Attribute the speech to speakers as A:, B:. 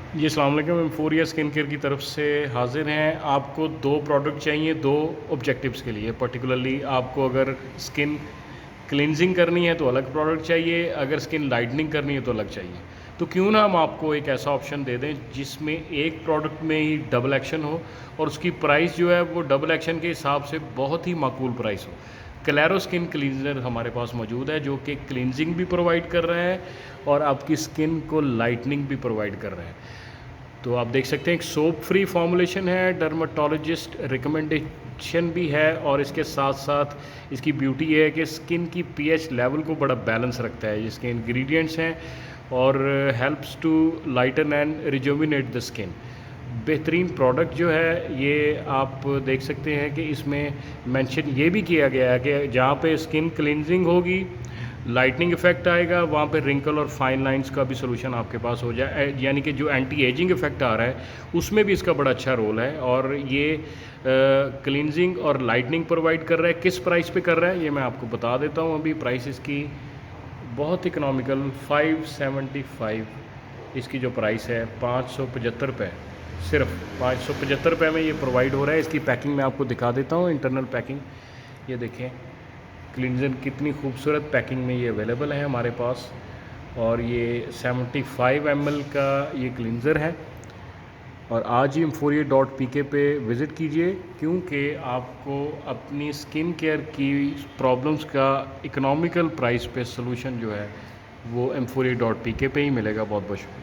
A: जी अस्सलाम वालेकुम। एम्फोरिया skin care की तरफ से हाज़िर हैं। आपको 2 प्रोडक्ट चाहिए 2 ऑब्जेक्टिव्स के लिए। पर्टिकुलरली आपको अगर स्किन क्लींजिंग करनी है तो अलग प्रोडक्ट चाहिए, अगर स्किन लाइटनिंग करनी है तो अलग चाहिए। तो क्यों ना हम आपको एक ऐसा ऑप्शन दे दें जिसमें एक प्रोडक्ट में ही डबल एक्शन हो और उसकी प्राइस जो है वो डबल एक्शन के हिसाब से बहुत ही माकूल प्राइस हो। क्लैरो स्किन क्लींजर हमारे पास मौजूद है जो कि क्लींजिंग भी प्रोवाइड कर रहा है और आपकी स्किन को लाइटनिंग भी प्रोवाइड कर रहा है। तो आप देख सकते हैं एक सोप फ्री फॉर्मुलेशन है, डर्माटोलॉजिस्ट रिकमेंडेशन भी है और इसके साथ साथ इसकी ब्यूटी ये है कि स्किन की पीएच लेवल को बड़ा बैलेंस रखता है। इसके इंग्रेडिएंट्स हैं और helps to lighten and rejuvenate the skin. बेहतरीन प्रोडक्ट जो है ये आप देख सकते हैं कि इसमें मेंशन ये भी किया गया है कि जहाँ पे स्किन क्लींजिंग होगी, लाइटनिंग इफेक्ट आएगा, वहाँ पे रिंकल और फाइन लाइंस का भी सोल्यूशन आपके पास हो जाए, यानी कि जो एंटी एजिंग इफेक्ट आ रहा है उसमें भी इसका बड़ा अच्छा रोल है। और ये क्लींजिंग और लाइटनिंग प्रोवाइड कर रहा है। किस प्राइस पे कर रहा है ये मैं आपको बता देता हूँ। अभी प्राइस इसकी बहुत इकनॉमिकल 575 इसकी जो प्राइस है, 575 सिर्फ 575 में ये प्रोवाइड हो रहा है। इसकी पैकिंग मैं आपको दिखा देता हूँ, इंटरनल पैकिंग ये देखें। क्लींजर कितनी खूबसूरत पैकिंग में ये अवेलेबल है हमारे पास। और ये 75 ml का ये क्लींजर है। और आज ही एम्फोरिया.pk पे विज़िट कीजिए क्योंकि आपको अपनी स्किन केयर की प्रॉब्लम्स का इकोनॉमिकल प्राइस पे सलूशन जो है वो एम्फोरिया.pk पे ही मिलेगा। बहुत बहुत शुक्रिया।